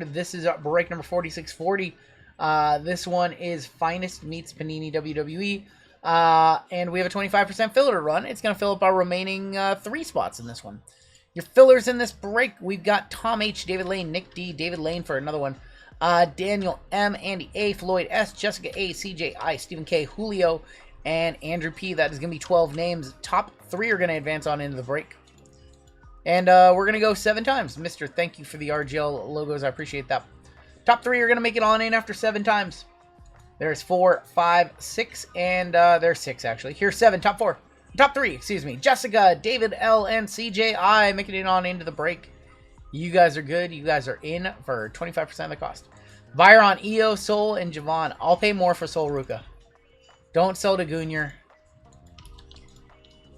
This is break number 4640. This one is Finest meets Panini WWE. And we have a 25% filler to run. It's going to fill up our remaining 3 spots in this one. Your fillers in this break, we've got Tom H, David Lane, Nick D, David Lane for another one. Daniel M, Andy A, Floyd S, Jessica A, CJ I, Stephen K, Julio, and Andrew P. That is going to be 12 names. Top 3 are going to advance on into the break. And we're going to go 7 times. Mr. Thank you for the RGL logos. I appreciate that. Top 3 are going to make it on in after 7 times. There's 4, 5, 6, and there's 6, actually. Here's 7. Top 4. Top 3, excuse me. Jessica, David L, and CJI making it on into the break. You guys are good. You guys are in for 25% of the cost. Byron, EO, Soul, and Javon. I'll pay more for Soul Ruka. Don't sell to Goonier.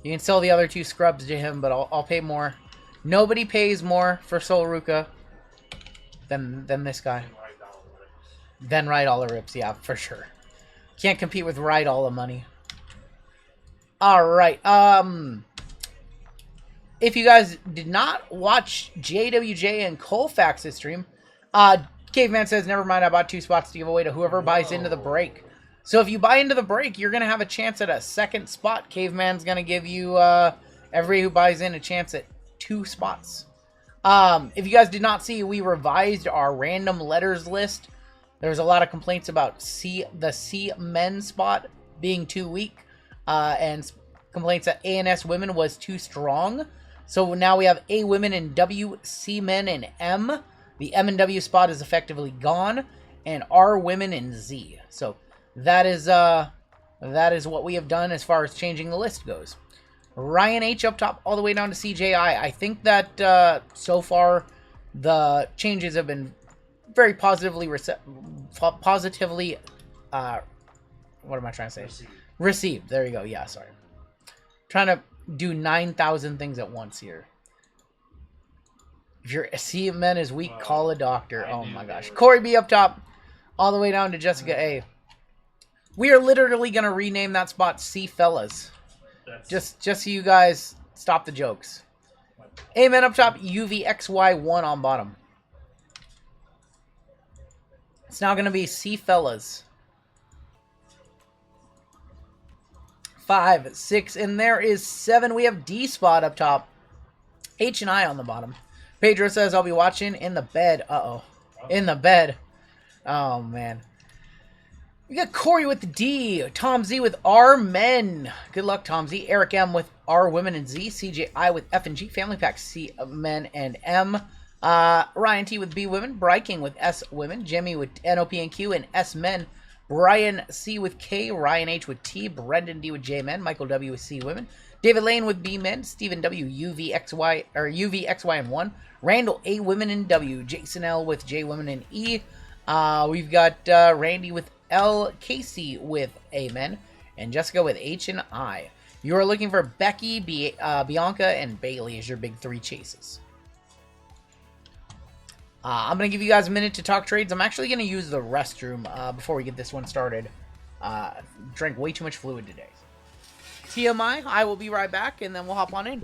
You can sell the other 2 scrubs to him, but I'll pay more. Nobody pays more for Soul Ruka than this guy. Then Ride All the Rips, yeah, for sure. Can't compete with Ride All the Money. Alright, if you guys did not watch JWJ and Colfax's stream, Caveman says, never mind, I bought 2 spots to give away to whoever buys into the break. So if you buy into the break, you're going to have a chance at a 2nd spot. Caveman's going to give you, everybody who buys in, a chance at 2 spots. If you guys did not see, we revised our random letters list. There was a lot of complaints about the C men spot being too weak, and complaints that A and S women was too strong. So now we have A women in W, C men in M. The M and W spot is effectively gone, and R women in Z. So that is what we have done as far as changing the list goes. Ryan H up top all the way down to CJI. I think that so far the changes have been very positively what am I trying to say? Received. There you go. Yeah, sorry. Trying to do 9,000 things at once here. If your C men is weak, call a doctor. Oh my gosh. Corey B up top all the way down to Jessica A. We are literally going to rename that spot C Fellas. Just so you guys stop the jokes. Amen up top, UVXY1 on bottom. It's now going to be C Fellas. 5, 6, and there is 7. We have D spot up top. H and I on the bottom. Pedro says, I'll be watching in the bed. Uh-oh. In the bed. Oh, man. We got Corey with the D, Tom Z with R Men. Good luck, Tom Z. Eric M with R Women and Z. CJI with F and G. Family Pack C Men and M. Ryan T with B Women. Bry King with S Women. Jimmy with NOP and Q and S Men. Brian C with K. Ryan H with T. Brendan D with J Men. Michael W with C Women. David Lane with B Men. Stephen W UVXY or UVXY and 1. Randall A Women and W. Jason L with J Women and E. We've got Randy with L, Casey with Amen, and Jessica with H and I. You are looking for Becky, Bianca, and Bailey as your big 3 chases. I'm going to give you guys a minute to talk trades. I'm actually going to use the restroom before we get this one started. Drank way too much fluid today. TMI, I will be right back, and then we'll hop on in.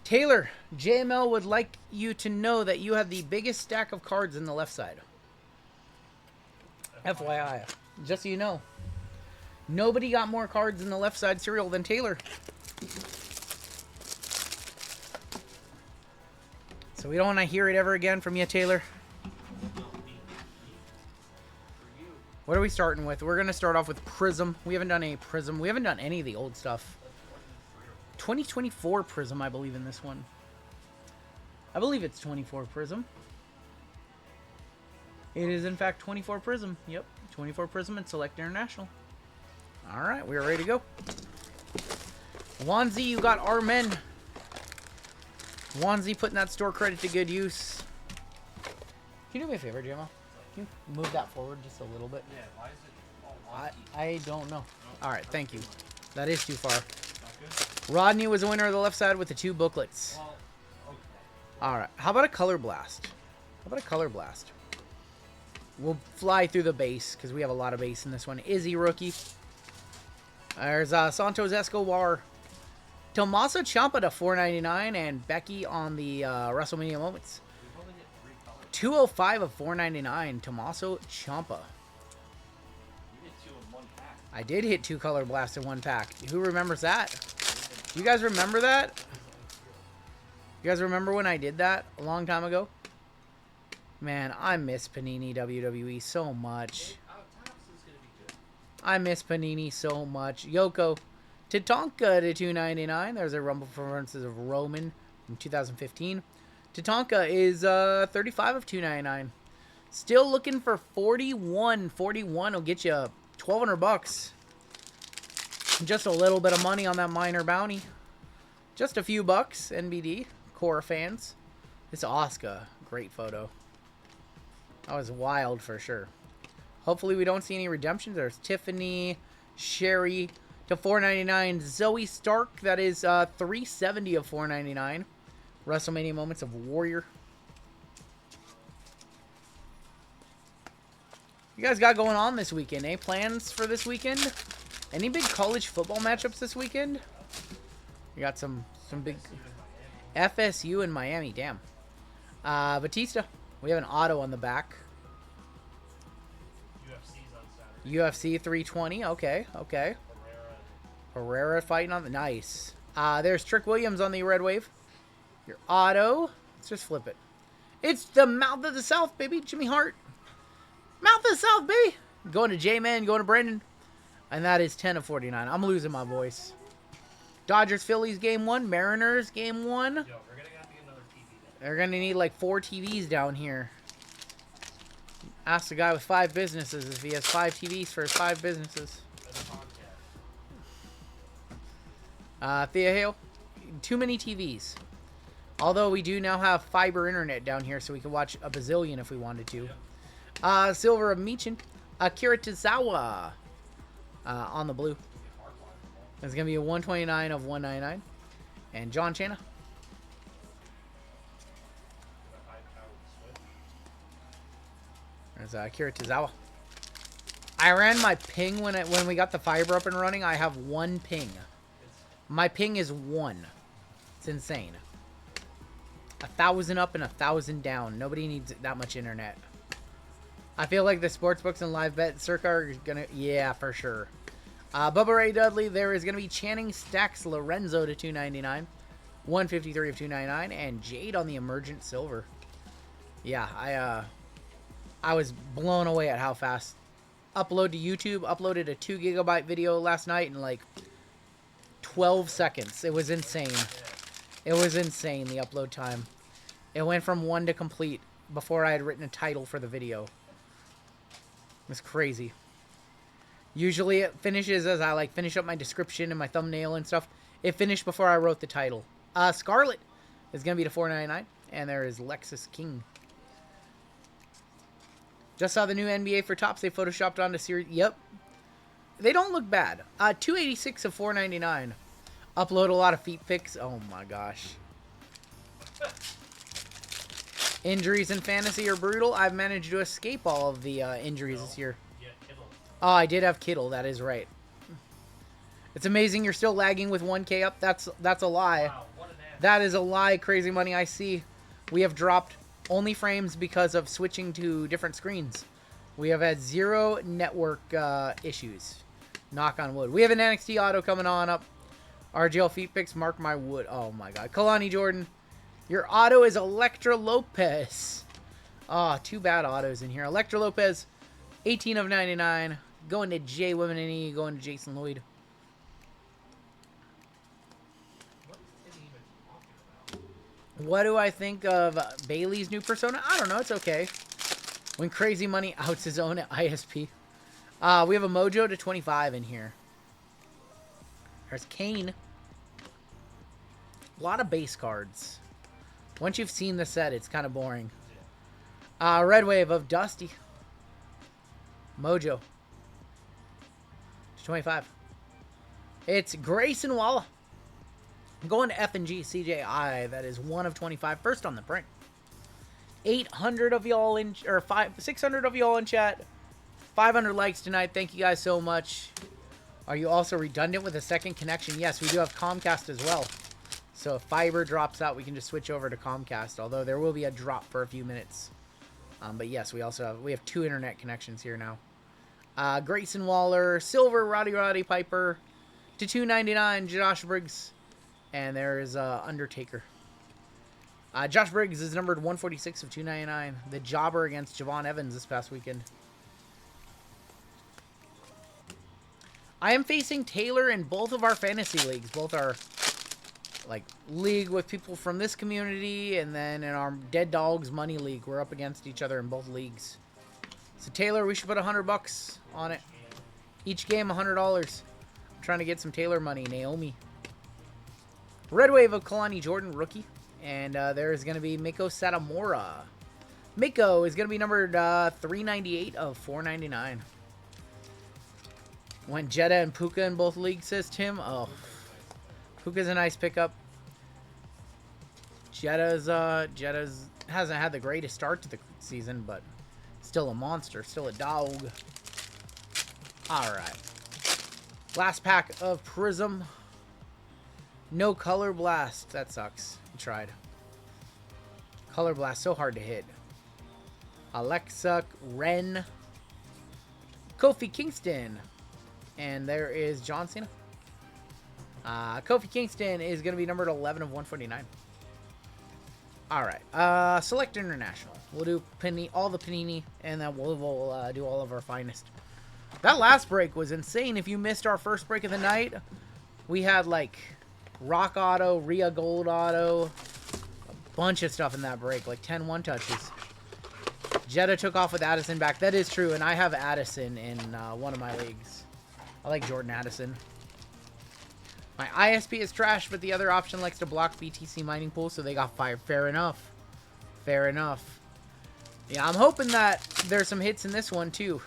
Taylor, JML would like you to know that you have the biggest stack of cards in the left side. FYI. Just so you know. Nobody got more cards in the left side serial than Taylor. So we don't want to hear it ever again from you, Taylor. What are we starting with? We're going to start off with Prism. We haven't done any Prism. We haven't done any of the old stuff. 2024 Prism, I believe, in this one. I believe it's 24 Prism. It is, in fact, 24 Prism. Yep, 24 Prism and Select International. All right, we're ready to go. Wanzi, you got Armen. Wanzi putting that store credit to good use. Can you do me a favor, JMO? Can you move that forward just a little bit? Yeah, why is it all I don't know. All right, thank you. That is too far. Rodney was the winner of the left side with the 2 booklets. Well, okay. All right, how about a Color Blast? How about a Color Blast? We'll fly through the base because we have a lot of base in this one. Izzy rookie. There's Santos Escobar. Tommaso Ciampa to 499 and Becky on the WrestleMania moments. 205 of 499. Tommaso Ciampa. You hit 2 in 1 pack. I did hit 2 Color Blasts in 1 pack. Who remembers that? You guys remember that? You guys remember when I did that a long time ago? Man, I miss Panini WWE so much. I miss Panini so much. Yoko Tatanka to 299. There's a Rumble performances of Roman from 2015. Tatanka is 35 of 299. Still looking for 41. 41 will get you 1,200 bucks. Just a little bit of money on that minor bounty. Just a few bucks, NBD. Core fans. It's Asuka. Great photo. That was wild for sure. Hopefully we don't see any redemptions. There's Tiffany, Sherry to 499. Zoe Stark, that is 370 of 499. WrestleMania moments of Warrior. You guys got going on this weekend? Any plans for this weekend? Any big college football matchups this weekend? You got some big FSU and Miami. Damn. Batista. We have an auto on the back. UFC's on Saturday. UFC 320. Okay, okay. Herrera fighting on the nice. There's Trick Williams on the red wave. Your auto. Let's just flip it. It's the Mouth of the South, baby. Jimmy Hart. Mouth of the South, baby. Going to J-Man, going to Brandon. And that is 10 of 49. I'm losing my voice. Dodgers, Phillies, game 1. Mariners, game 1. Yo, we're going to have to get another TV then. They're going to need like 4 TVs down here. Ask the guy with 5 businesses if he has 5 TVs for his 5 businesses. Thea Hale, too many TVs. Although we do now have fiber internet down here, so we can watch a bazillion if we wanted to. Silver of Michin. Akira Tozawa on the blue. It's going to be a 129 of 199. And John Chana. There's Akira Tozawa. I ran my ping when we got the fiber up and running. I have 1 ping. My ping is 1. It's insane. 1,000 up and 1,000 down. Nobody needs that much internet. I feel like the sportsbooks and live bet circa are gonna, yeah, for sure. Bubba Ray Dudley, there is gonna be Channing Stacks Lorenzo to 299, 153 of 299, and Jade on the Emergent Silver. Yeah, I was blown away at how fast. Upload to YouTube. Uploaded a 2 GB video last night in like 12 seconds. It was insane. It was insane, the upload time. It went from 1 to complete before I had written a title for the video. It was crazy. Usually it finishes as I like finish up my description and my thumbnail and stuff. It finished before I wrote the title. Scarlet is going to be to $4.99. And there is Lexus King. Just saw the new NBA for Topps. They photoshopped onto series. Yep. They don't look bad. 286 of 499. Upload a lot of feet pics. Oh my gosh. Injuries in fantasy are brutal. I've managed to escape all of the injuries this year. Yeah, Kittle. Oh, I did have Kittle. That is right. It's amazing you're still lagging with 1K up. That's a lie. Wow, what an ass. That is a lie. Crazy money. I see. We have dropped only frames because of switching to different screens. We have had 0 network issues. Knock on wood. We have an NXT auto coming on up. RGL feet picks, mark my wood. Oh my god. Kalani Jordan. Your auto is Electra Lopez. Oh, two bad autos in here. Electra Lopez, 18 of 99. Going to Jay Women and E. Going to Jason Lloyd. What is it even talking about? What do I think of Bailey's new persona? I don't know. It's okay. When Crazy Money outs his own at ISP. We have a Mojo to 25 in here. There's Kane. A lot of base cards. Once you've seen the set, it's kind of boring. Red Wave of Dusty. Mojo. To 25. It's Grayson Waller. I'm going to F&G CJI. That is 1 of 25. First on the print. 800 of y'all in, or 600 of y'all in chat. 500 likes tonight. Thank you guys so much. Are you also redundant with a second connection? Yes, we do have Comcast as well. So if fiber drops out, we can just switch over to Comcast. Although there will be a drop for a few minutes. But yes, we have 2 internet connections here now. Grayson Waller, silver Roddy Piper, to 299 Josh Briggs, and there's Undertaker. Josh Briggs is numbered 146 of 299. The jobber against Javon Evans this past weekend. I am facing Taylor in both of our fantasy leagues. Both our league with people from this community, and then in our Dead Dogs Money League, we're up against each other in both leagues. So Taylor, we should put $100 on it. Each game $100. I'm trying to get some Taylor money. Naomi. Red Wave of Kalani Jordan, rookie. And there is going to be Miko Satomura. Miko is going to be numbered 398 of 499. Went Jetta and Puka in both leagues, says Tim. Oh, Puka's a nice pickup. Jetta's hasn't had the greatest start to the season, but still a monster, still a dog. All right. Last pack of Prism. No Color Blast. That sucks. I tried. Color Blast, so hard to hit. Alexa, Ren. Kofi Kingston. And there is John Cena. Kofi Kingston is going to be numbered 11 of 149. All right. Select International. We'll do all the Panini, and then we'll do all of our finest. That last break was insane. If you missed our first break of the night, we had like Rock Auto, Rhea Gold Auto, a bunch of stuff in that break, like 10 one-touches. Jetta took off with Addison back. That is true, and I have Addison in one of my leagues. I like Jordan Addison. My ISP is trash, but the other option likes to block BTC mining pool, so they got fired. Fair enough. Fair enough. Yeah, I'm hoping that there's some hits in this one, too.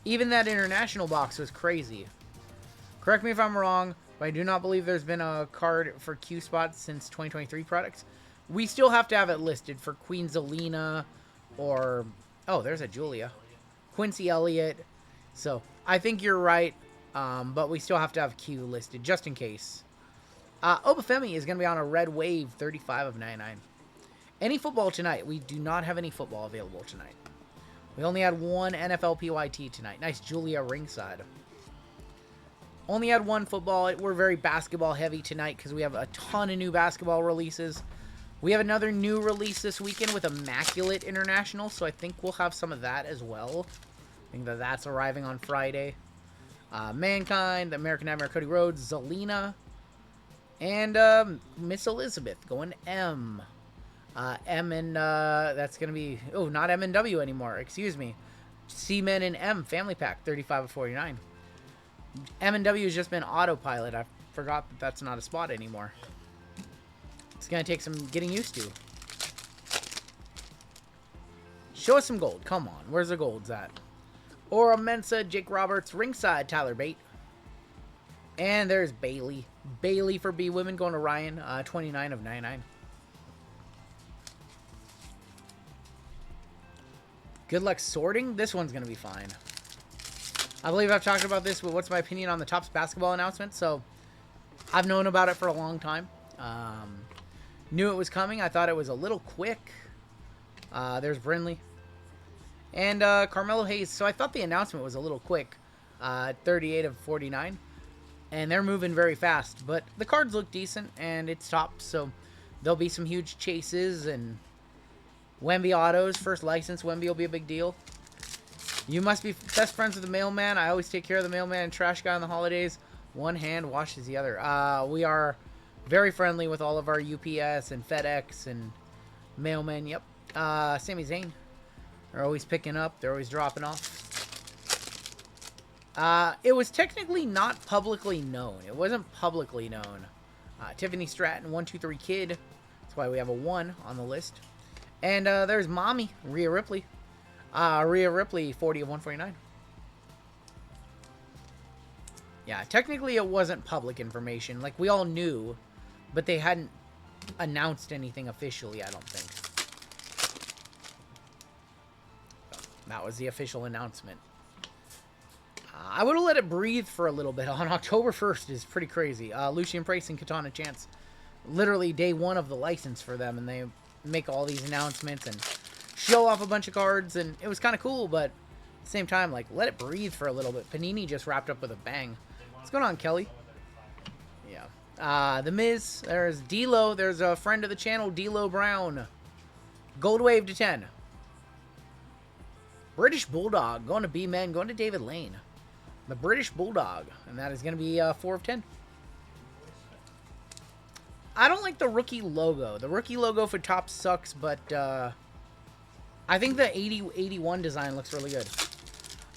Even that international box was crazy. Correct me if I'm wrong, but I do not believe there's been a card for Q spots since 2023 products. We still have to have it listed for Queen Zelina or... Oh, there's a Julia. Quincy Elliott. So, I think you're right. But we still have to have Q listed, just in case. Obafemi is going to be on a Red Wave, 35 of 99. Any football tonight? We do not have any football available tonight. We only had one NFL PYT tonight. Nice Julia ringside. Only had one football. We're very basketball heavy tonight because we have a ton of new basketball releases. We have another new release this weekend with Immaculate International, so I think we'll have some of that as well. I think that's arriving on Friday. Mankind, American Nightmare, Cody Rhodes, Zelina, and Miss Elizabeth going to M. M and that's going to be, oh, not M and W anymore, excuse me. C-Men and M, Family Pack, 35 of 49. M and W has just been autopilot. I forgot that that's not a spot anymore. It's going to take some getting used to. Show us some gold. Come on. Where's the golds at? Aura Mensa, Jake Roberts, ringside, Tyler Bate. And there's Bailey. Bailey for B Women going to Ryan, 29 of 99. Good luck sorting. This one's going to be fine. I believe I've talked about this, but what's my opinion on the Topps basketball announcement? So, I've known about it for a long time. Knew it was coming. I thought it was a little quick. There's Brinley. And Carmelo Hayes. So I thought the announcement was a little quick. 38 of 49. And they're moving very fast. But the cards look decent, and it's top, so there'll be some huge chases. And Wemby autos, first license Wemby will be a big deal. You must be best friends with the mailman. I always take care of the mailman and trash guy on the holidays. One hand washes the other. We are very friendly with all of our UPS and FedEx and mailmen. Yep. Sami Zayn. They're always picking up. They're always dropping off. It was technically not publicly known. It wasn't publicly known. Tiffany Stratton, 123 Kid. That's why we have a 1 on the list. And there's Mommy, Rhea Ripley. Rhea Ripley, 40 of 149. Yeah, technically it wasn't public information. Like, we all knew, but they hadn't announced anything officially, I don't think. So, that was the official announcement. I would have let it breathe for a little bit. On October 1st is pretty crazy. Lucian Price and Katana Chance. Literally day 1 of the license for them, and they make all these announcements and show off a bunch of cards, and it was kind of cool, but at the same time, like, let it breathe for a little bit. Panini just wrapped up with a bang. What's going on, Kelly? Yeah. The Miz. There's D-Lo. There's a friend of the channel, D-Lo Brown. Gold Wave to 10. British Bulldog. Going to B-Men. Going to David Lane. The British Bulldog. And that is going to be 4 of 10. I don't like the rookie logo. The rookie logo for Topps sucks, but I think the 80-81 design looks really good.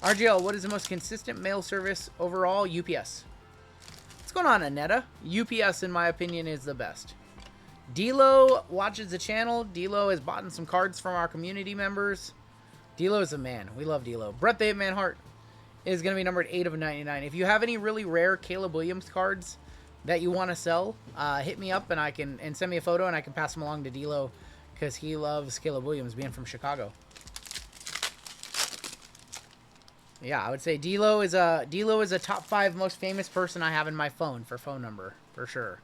RGL, what is the most consistent mail service overall? UPS. What's going on, Anetta? UPS, in my opinion, is the best. D-Lo watches the channel. D-Lo has bought some cards from our community members. D-Lo is a man. We love D-Lo. Brett the Hitman Hart is going to be numbered 8 of 99. If you have any really rare Caleb Williams cards that you want to sell, hit me up and send me a photo, and I can pass them along to D-Lo because he loves Caleb Williams, being from Chicago. Yeah, I would say D-Lo is a top 5 most famous person I have in my phone for phone number, for sure.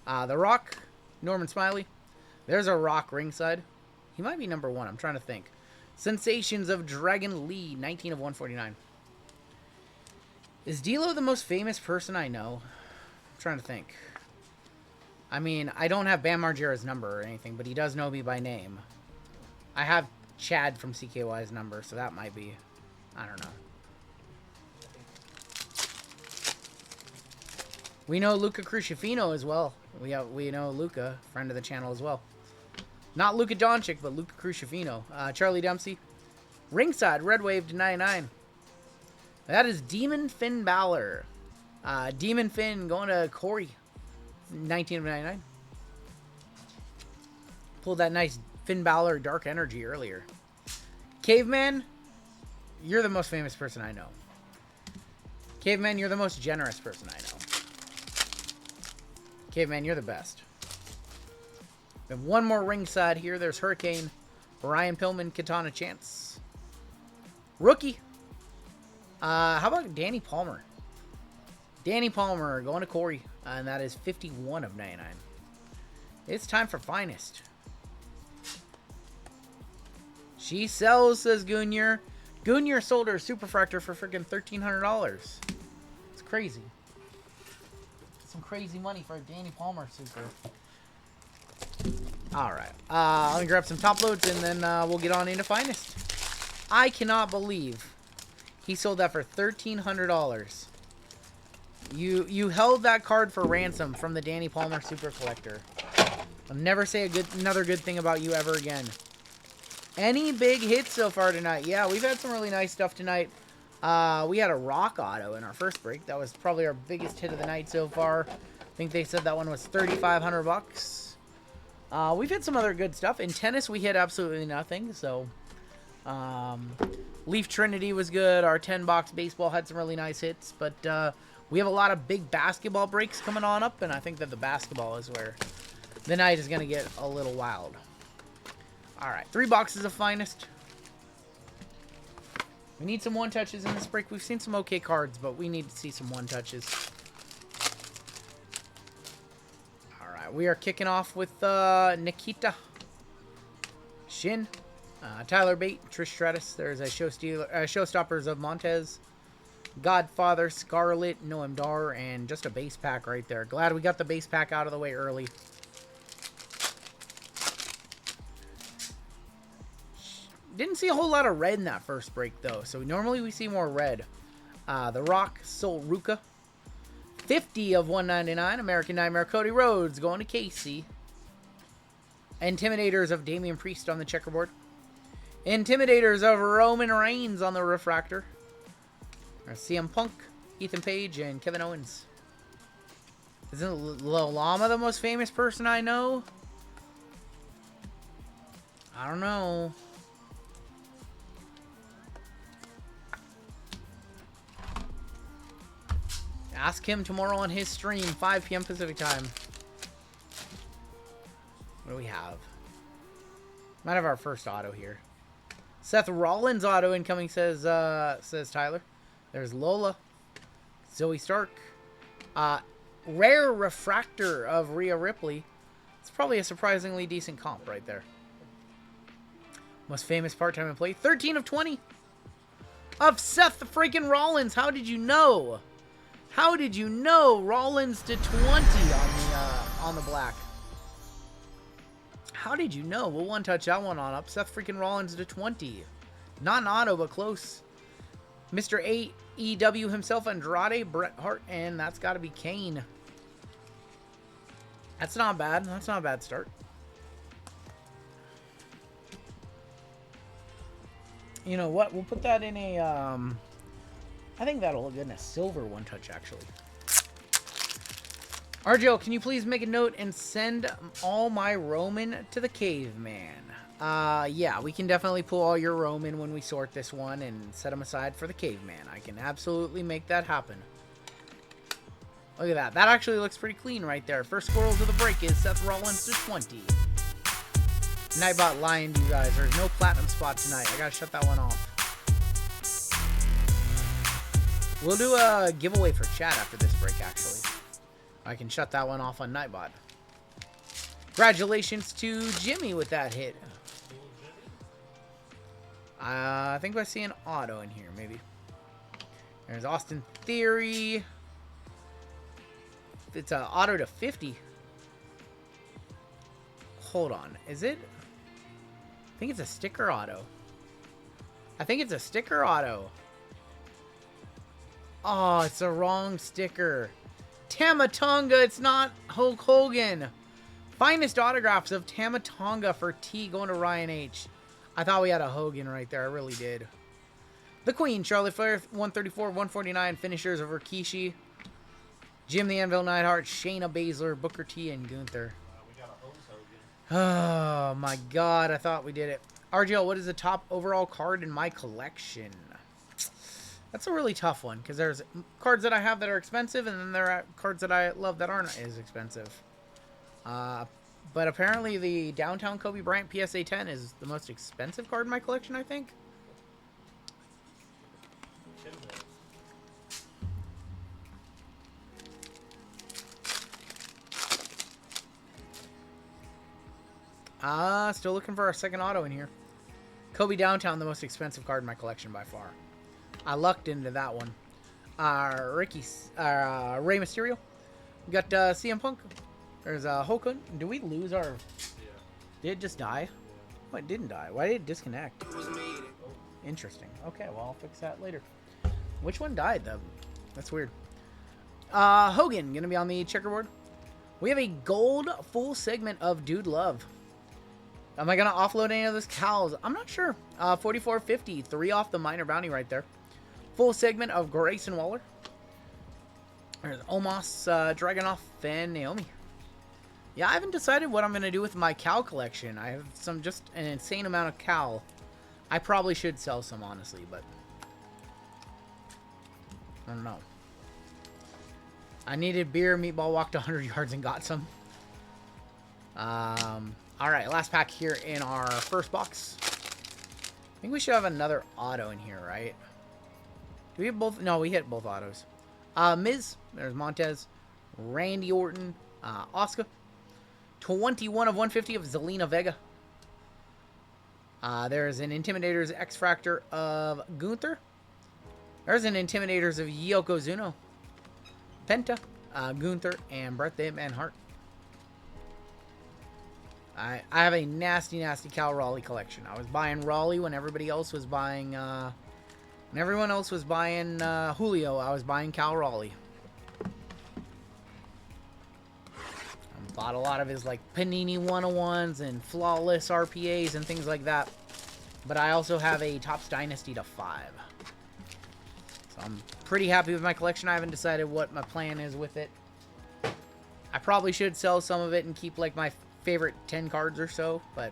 The Rock, Norman Smiley. There's a Rock ringside. He might be number 1. I'm trying to think. Sensations of Dragon Lee, 19 of 149. Is D-Lo the most famous person I know? I'm trying to think. I mean, I don't have Bam Margera's number or anything, but he does know me by name. I have Chad from CKY's number, so that might be... I don't know. We know Luca Crucifino as well. We know Luca, friend of the channel as well. Not Luka Doncic, but Luca Crucifino. Charlie Dempsey. Ringside, Red Wave to 99. That is Demon Finn Balor. Demon Finn going to Corey. 19 of 99. Pulled that nice Finn Balor Dark Energy earlier. Caveman, you're the most famous person I know. Caveman, you're the most generous person I know. Caveman, you're the best. We have one more ringside here. There's Hurricane, Ryan Pillman, Katana Chance. Rookie. How about Danny Palmer? Danny Palmer going to Corey. And that is 51 of 99. It's time for Finest. She sells, says Gunyer. Gunyer sold her Superfractor for freaking $1,300. It's crazy. Some crazy money for a Danny Palmer Super. Alright. Let me grab some top loads and then we'll get on into Finest. I cannot believe he sold that for $1,300. You held that card for ransom from the Danny Palmer Super Collector. I'll never say another good thing about you ever again. Any big hits so far tonight? Yeah, we've had some really nice stuff tonight. We had a Rock Auto in our first break. That was probably our biggest hit of the night so far. I think they said that one was $3,500. We've had some other good stuff. In tennis, we hit absolutely nothing. So, Leaf Trinity was good. Our 10-box baseball had some really nice hits. But we have a lot of big basketball breaks coming on up. And I think that the basketball is where the night is going to get a little wild. All right, 3 boxes of Finest. We need some one-touches in this break. We've seen some okay cards, but we need to see some one-touches. All right, we are kicking off with Nikita, Shin, Tyler Bate, Trish Stratus. There's a Showstoppers of Montez. Godfather, Scarlet, Noam Dar, and just a base pack right there. Glad we got the base pack out of the way early. Didn't see a whole lot of red in that first break, though. So normally we see more red. The Rock, Sol Ruka. 50 of 199. American Nightmare, Cody Rhodes going to Casey. Intimidators of Damian Priest on the checkerboard. Intimidators of Roman Reigns on the refractor. CM Punk, Ethan Page, and Kevin Owens. Isn't Lil Llama the most famous person I know? I don't know. Ask him tomorrow on his stream, 5 p.m. Pacific time. What do we have? Might have our first auto here. Seth Rollins auto incoming, says Tyler. There's Lola. Zoe Stark. Rare refractor of Rhea Ripley. It's probably a surprisingly decent comp right there. Most famous part-time employee. 13 of 20. Of Seth freaking Rollins. How did you know? How did you know? Rollins to 20 on the black. How did you know? We'll one-touch that one on up. Seth freaking Rollins to 20. Not an auto, but close. Mr. AEW himself, Andrade, Bret Hart, and that's got to be Kane. That's not bad. That's not a bad start. You know what? We'll put that in a... I think that'll look good in a silver one-touch, actually. RGL, can you please make a note and send all my Roman to the caveman? Yeah, we can definitely pull all your Roman when we sort this one and set them aside for the caveman. I can absolutely make that happen. Look at that. That actually looks pretty clean right there. First squirrels of the break is Seth Rollins to 20. Nightbot lying to you guys. There's no platinum spot tonight. I gotta shut that one off. We'll do a giveaway for chat after this break, actually. I can shut that one off on Nightbot. Congratulations to Jimmy with that hit. I think I see an auto in here, maybe. There's Austin Theory. It's an auto to 50. Hold on. Is it? I think it's a sticker auto. I think it's a sticker auto. Oh, it's the wrong sticker. Tama Tonga, it's not Hulk Hogan. Finest autographs of Tama Tonga for T going to Ryan H. I thought we had a Hogan right there. I really did. The Queen, Charlotte Flair, 134, 149. Finishers of Rikishi. Jim the Anvil Neidhart, Shayna Baszler, Booker T, and Gunther. We got a hose Hogan. Oh my god, I thought we did it. RGL, what is the top overall card in my collection? That's a really tough one, because there's cards that I have that are expensive, and then there are cards that I love that aren't as expensive. But apparently the Downtown Kobe Bryant PSA 10 is the most expensive card in my collection, I think. Still looking for our second auto in here. Kobe Downtown, the most expensive card in my collection by far. I lucked into that one. Rey Mysterio. We got CM Punk. There's Hogan. Do we lose our... Yeah. Did it just die? Yeah. Oh, it didn't die. Why did it disconnect? Interesting. Okay, well, I'll fix that later. Which one died, though? That's weird. Hogan, going to be on the checkerboard. We have a gold full segment of Dude Love. Am I going to offload any of those cows? I'm not sure. 44.50. 3 off the minor bounty right there. Full segment of Grayson Waller. There's Omos, Dragunov, and Naomi. Yeah, I haven't decided what I'm going to do with my cow collection. I have just an insane amount of cow. I probably should sell some, honestly, but I don't know. I needed beer. Meatball walked 100 yards and got some. All right, last pack here in our first box. I think we should have another auto in here, right? Do we have both? No, we hit both autos. Miz, there's Montez, Randy Orton, Asuka. 21 of 150 of Zelina Vega. There's an Intimidator's X-Factor of Gunther. There's an Intimidators of Yokozuna, Penta, Gunther, and Bret the Hitman Hart. I have a nasty Cal Raleigh collection. I was buying Raleigh when everybody else was buying, when everyone else was buying Julio, I was buying Cal Raleigh. I bought a lot of his like Panini 101s and flawless RPAs and things like that. But I also have a Topps Dynasty to 5. So I'm pretty happy with my collection. I haven't decided what my plan is with it. I probably should sell some of it and keep like my favorite 10 cards or so, but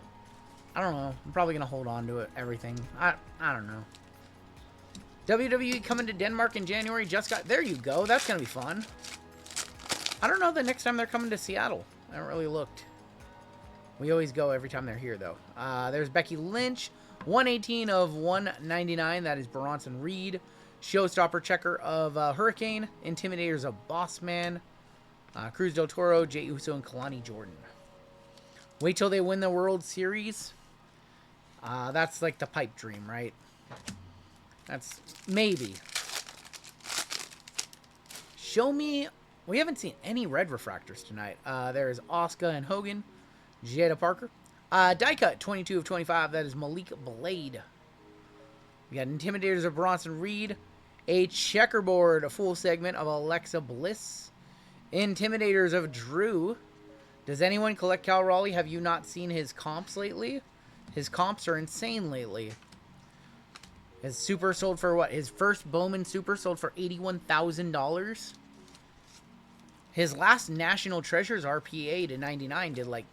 I don't know. I'm probably going to hold on to it, everything. I don't know. WWE coming to Denmark in January. Just got... There you go. That's going to be fun. I don't know the next time they're coming to Seattle. I haven't really looked. We always go every time they're here, though. There's Becky Lynch. 118 of 199. That is Bronson Reed. Showstopper checker of Hurricane. Intimidators of Bossman. Cruz del Toro, Jey Uso, and Kalani Jordan. Wait till they win the World Series. That's like the pipe dream, right? That's maybe. Show me. We haven't seen any red refractors tonight. There's Asuka and Hogan. Jada Parker. Die cut 22 of 25. That is Malik Blade. We got Intimidators of Bronson Reed. A checkerboard, a full segment of Alexa Bliss. Intimidators of Drew. Does anyone collect Cal Raleigh? Have you not seen his comps lately? His comps are insane lately. His super sold for what? His first Bowman super sold for $81,000. His last National Treasures RPA to 99 did like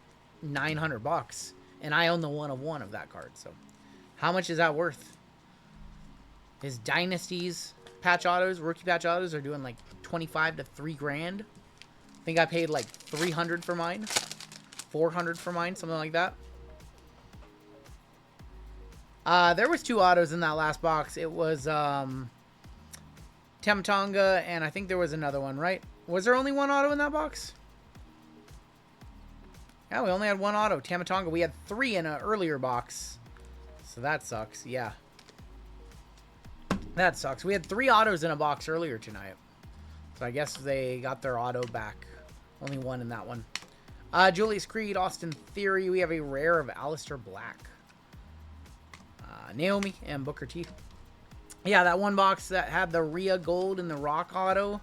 $900. And I own the 1 of 1 of that card. So how much is that worth? His Dynasties patch autos, rookie patch autos are doing like 25 to 3 grand. I think I paid like 300 for mine, 400 for mine, something like that. There was 2 autos in that last box. It was Tamatonga, and I think there was another one, right? Was there only 1 auto in that box? Yeah, we only had 1 auto. Tamatonga. We had 3 in an earlier box, so that sucks. Yeah, that sucks. We had 3 autos in a box earlier tonight, so I guess they got their auto back. Only 1 in that one. Julius Creed, Austin Theory. We have a rare of Aleister Black. Naomi and Booker T. Yeah, that one box that had the Rhea Gold and the Rock auto.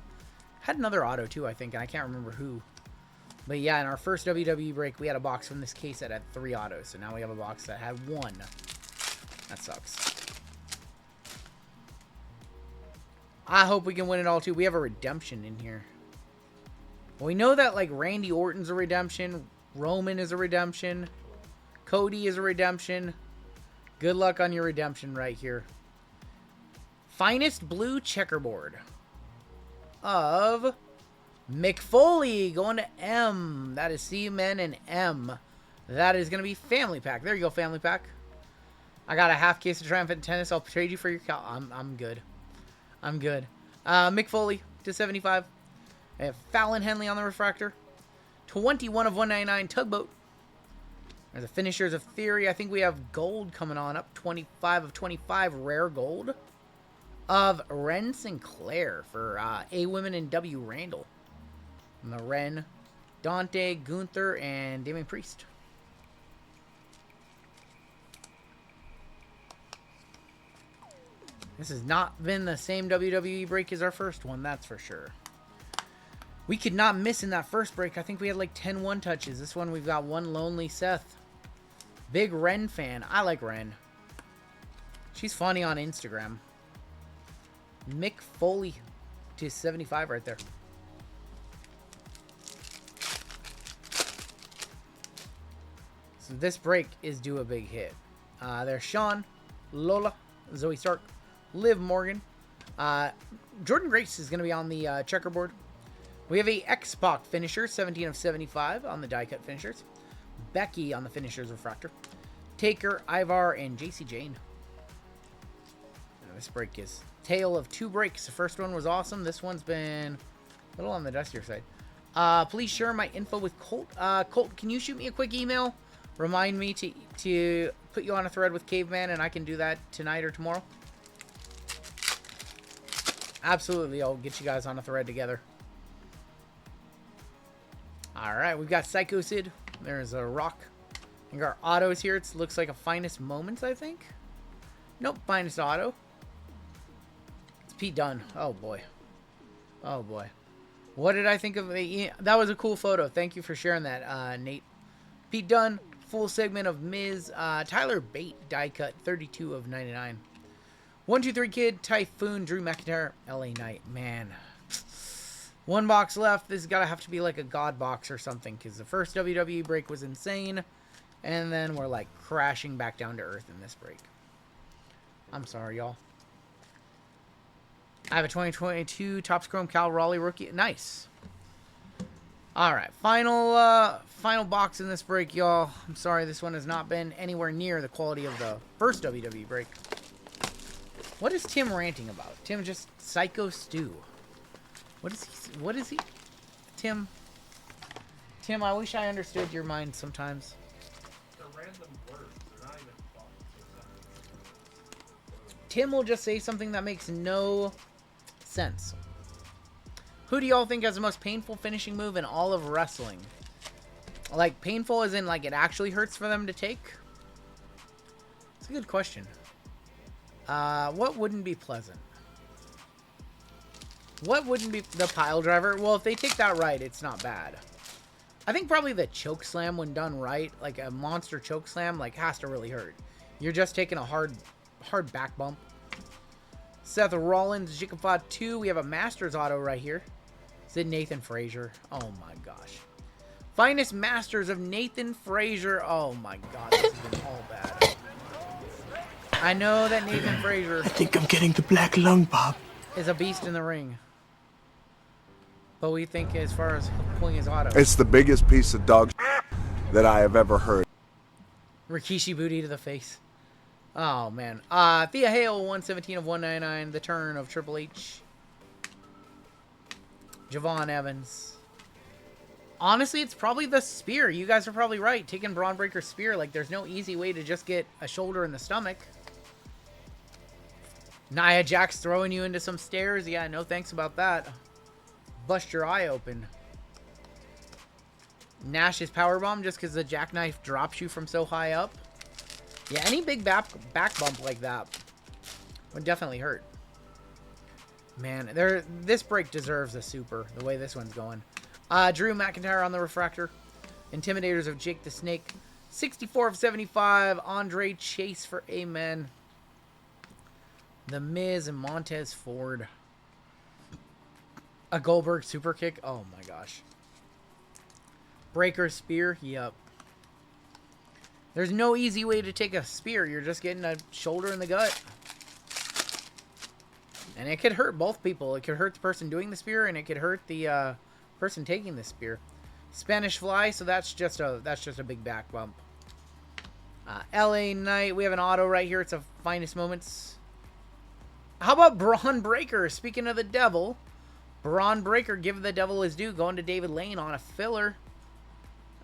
Had another auto too, I think, and I can't remember who. But yeah, in our first WWE break, we had a box from this case that had 3 autos. So now we have a box that had 1. That sucks. I hope we can win it all too. We have a redemption in here. We know that like Randy Orton's a redemption. Roman is a redemption. Cody is a redemption. Good luck on your redemption right here. Finest blue checkerboard of Mick Foley going to M. That is C-Men and M. That is going to be family pack. There you go, family pack. I got a half case of Triumphant Tennis. I'll trade you for your cow. I'm good. I'm good. Mick Foley to 75. I have Fallon Henley on the refractor. 21 of 199 Tugboat. There's the Finishers of Theory. I think we have gold coming on up. 25 of 25 rare gold of Ren Sinclair for A Women and W Randall. And the Ren, Dante, Gunther, and Damian Priest. This has not been the same WWE break as our first one, that's for sure. We could not miss in that first break. I think we had like 10 one-touches. This one we've got 1 Lonely Seth. Big Ren fan. I like Ren. She's funny on Instagram. Mick Foley to 75 right there. So this break is due a big hit. There's Sean, Lola, Zoe Stark, Liv Morgan. Jordan Grace is going to be on the checkerboard. We have a X-Pac finisher, 17 of 75 on the die-cut finishers. Becky on the finishers refractor. Taker, Ivar, and JC Jane. Now, this break is tale of 2 breaks. The first one was awesome. This one's been a little on the dustier side. Please share my info with Colt. Colt, can you shoot me a quick email? Remind me to put you on a thread with Caveman, and I can do that tonight or tomorrow. Absolutely, I'll get you guys on a thread together. Alright, we've got Psycho Sid. There's a Rock. We got our autos here. It looks like a Finest Moments, I think. Nope, Finest Auto. It's Pete Dunne. Oh, boy. Oh, boy. What did I think of the... That was a cool photo. Thank you for sharing that, Nate. Pete Dunne, full segment of Miz. Tyler Bate, die cut, 32 of 99. 123 Kid, Typhoon, Drew McIntyre, LA Knight. Man. One box left. This has got to have to be like a God box or something, because the first WWE break was insane. And then we're like crashing back down to earth in this break. I'm sorry, y'all. I have a 2022 Topps Chrome Cal Raleigh rookie. Nice. All right, final box in this break, y'all. I'm sorry this one has not been anywhere near the quality of the first WWE break. What is Tim ranting about? Tim just Psycho Stew. What is he? Tim, I wish I understood your mind sometimes. They're random words. They're not even thoughts. Tim will just say something that makes no sense. Who do y'all think has the most painful finishing move in all of wrestling? Like, painful as in, like, it actually hurts for them to take? It's a good question. What wouldn't be pleasant? What wouldn't be the pile driver? Well, if they take that right, it's not bad. I think probably the choke slam when done right, like a monster choke slam, like, has to really hurt. You're just taking a hard back bump. Seth Rollins, Jikafat 2. We have a Masters auto right here. Is it Nathan Frazier? Oh my gosh. Finest Masters of Nathan Frazier. Oh my god, this has been all bad. I know that Nathan Frazier... I think I'm getting the black lung, Bob. ...is a beast in the ring. But we think as far as pulling his auto... It's the biggest piece of dog that I have ever heard. Rikishi booty to the face. Oh, man. Thea Hale, 117 of 199. The turn of Triple H. Javon Evans. Honestly, it's probably the spear. You guys are probably right. Taking Braun Breaker's spear. Like, there's no easy way to just get a shoulder in the stomach. Nia Jax throwing you into some stairs. Yeah, no thanks about that. Bust your eye open. Nash's powerbomb just because the jackknife drops you from so high up. Yeah, any big back bump like that would definitely hurt. Man, this break deserves a super, the way this one's going. Drew McIntyre on the refractor. Intimidators of Jake the Snake. 64 of 75. Andre Chase for Amen. The Miz and Montez Ford. A Goldberg super kick. Oh my gosh. Breaker spear. Yep. There's no easy way to take a spear. You're just getting a shoulder in the gut. And it could hurt both people. It could hurt the person doing the spear, and it could hurt the person taking the spear. Spanish Fly, so that's just a big back bump. LA Knight, we have an auto right here. It's a Finest Moments. How about Braun Breaker? Speaking of the devil, Braun Breaker, give the devil his due. Going to David Lane on a filler.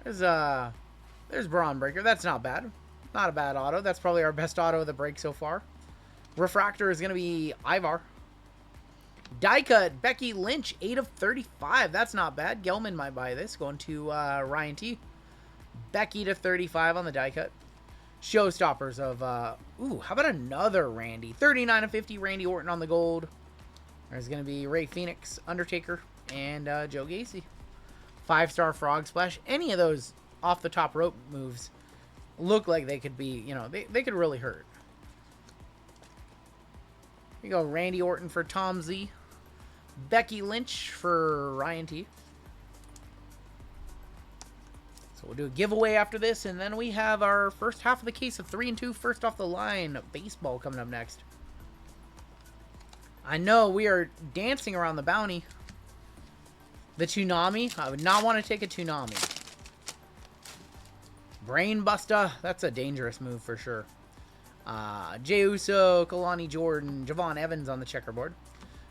There's Braun Breaker. That's not bad. Not a bad auto. That's probably our best auto of the break so far. Refractor is going to be Ivar. Die cut, Becky Lynch, 8 of 35. That's not bad. Gelman might buy this. Going to Ryan T. Becky to 35 on the die cut. Showstoppers of, ooh, how about another Randy? 39 of 50, Randy Orton on the gold. There's going to be Ray Phoenix, Undertaker, and Joe Gacy. 5-star Frog Splash. Any of those off the top rope moves look like they could be, you know, they could really hurt. Here you go, Randy Orton for Tom Z. Becky Lynch for Ryan T. So we'll do a giveaway after this, and then we have our first half of the case of 3 and 2, first off the line. Baseball coming up next. I know we are dancing around the bounty. The Toonami. I would not want to take a Toonami. Brain Buster. That's a dangerous move for sure. Jey Uso, Kalani Jordan, Javon Evans on the checkerboard.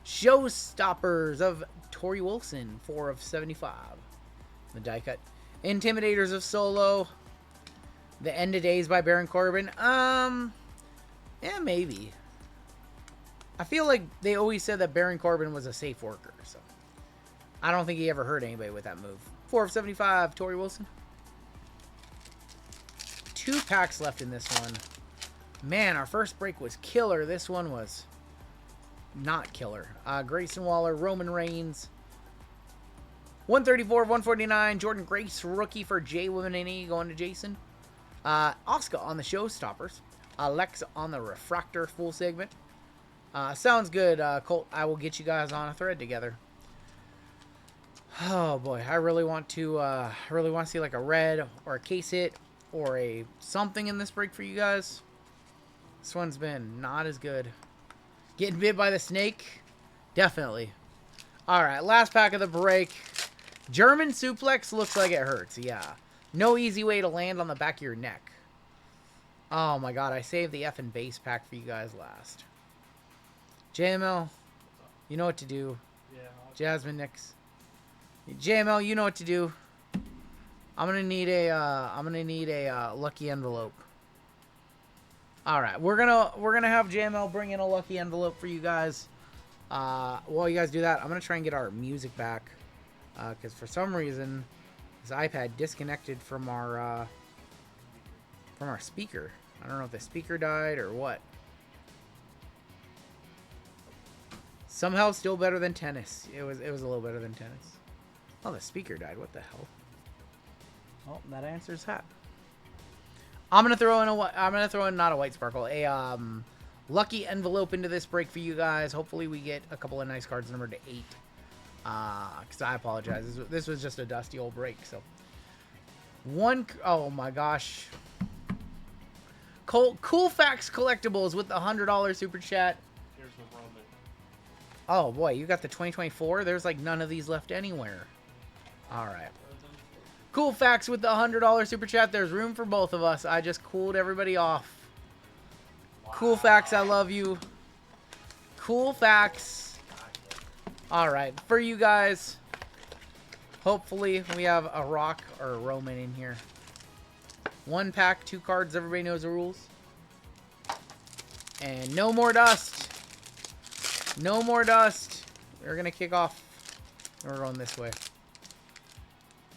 Showstoppers of Tori Wilson, 4 of 75. The die cut. Intimidators of Solo. The End of Days by Baron Corbin. Yeah, maybe. I feel like they always said that Baron Corbin was a safe worker, so I don't think he ever hurt anybody with that move. 4 of 75, Torrey Wilson. 2 packs left in this one. Man, our first break was killer. This one was not killer. Grayson Waller, Roman Reigns. 134 of 149, Jordan Grace, rookie for Jay Womenini, going to Jason. Oscar on the Showstoppers. Alexa on the Refractor full segment. Sounds good, Colt. I will get you guys on a thread together. Oh boy, I really want to see like a red or a case hit or a something in this break for you guys. This one's been not as good. Getting bit by the snake? Definitely. Alright, last pack of the break. German suplex looks like it hurts, yeah. No easy way to land on the back of your neck. Oh my god, I saved the effing base pack for you guys last. JML, you know what to do. Yeah. Jasmine Nix. JML, you know what to do. I'm gonna need a lucky envelope. All right, we're gonna have JML bring in a lucky envelope for you guys. While you guys do that, I'm gonna try and get our music back, because for some reason this iPad disconnected from our speaker. I don't know if the speaker died or what. Somehow still better than tennis. It was a little better than tennis. Oh, the speaker died. What the hell? Well, that answers that. I'm gonna throw in not a white sparkle, a lucky envelope into this break for you guys. Hopefully we get a couple of nice cards numbered to 8. Because I apologize. This was just a dusty old break. So oh my gosh. Cool Facts Collectibles with the $100 super chat. Here's the Roman. Oh boy, you got the 2024. There's like none of these left anywhere. All right. Cool Facts with the $100 super chat. There's room for both of us. I just cooled everybody off. Wow. Cool Facts, I love you. Cool Facts. All right, for you guys. Hopefully we have a Rock or a Roman in here. 1 pack, 2 cards. Everybody knows the rules. And no more dust. No more dust. We're gonna kick off. We're going this way.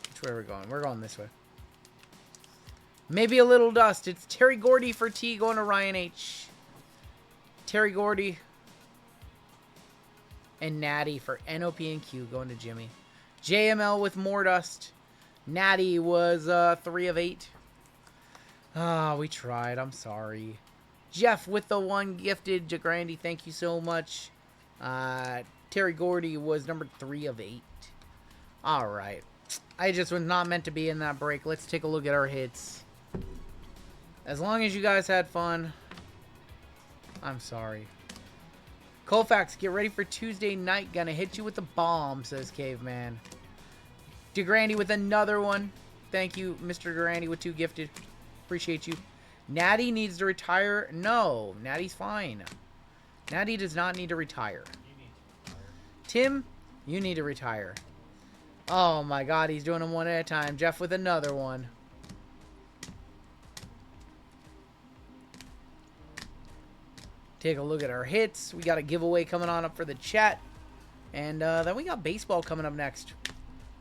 Which way are we going? We're going this way. Maybe a little dust. It's Terry Gordy for T going to Ryan H. Terry Gordy. And Natty for NOP and Q going to Jimmy. JML with more dust. Natty was 3 of 8. Ah, we tried. I'm sorry. Jeff with the 1 gifted. Jagrandy, thank you so much. Terry Gordy was number 3 of 8. Alright. I just was not meant to be in that break. Let's take a look at our hits. As long as you guys had fun, I'm sorry. Colfax, get ready for Tuesday night. Gonna hit you with the bomb, says Caveman. DeGrandy with another one. Thank you, Mr. DeGrandy with 2 gifted. Appreciate you. Natty needs to retire. No, Natty's fine. Natty does not need to retire. Tim, you need to retire. Oh my god, he's doing them one at a time. Jeff with another one. Take a look at our hits. We got a giveaway coming on up for the chat. And then we got baseball coming up next.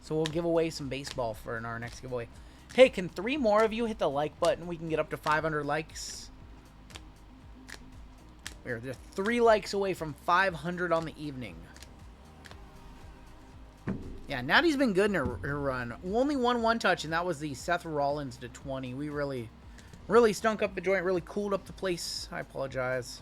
So we'll give away some baseball for our next giveaway. Hey, can 3 more of you hit the like button? We can get up to 500 likes. We're just 3 likes away from 500 on the evening. Yeah, Natty's been good in her run. Only one touch, and that was the Seth Rollins to 20. We really stunk up the joint, really cooled up the place. I apologize.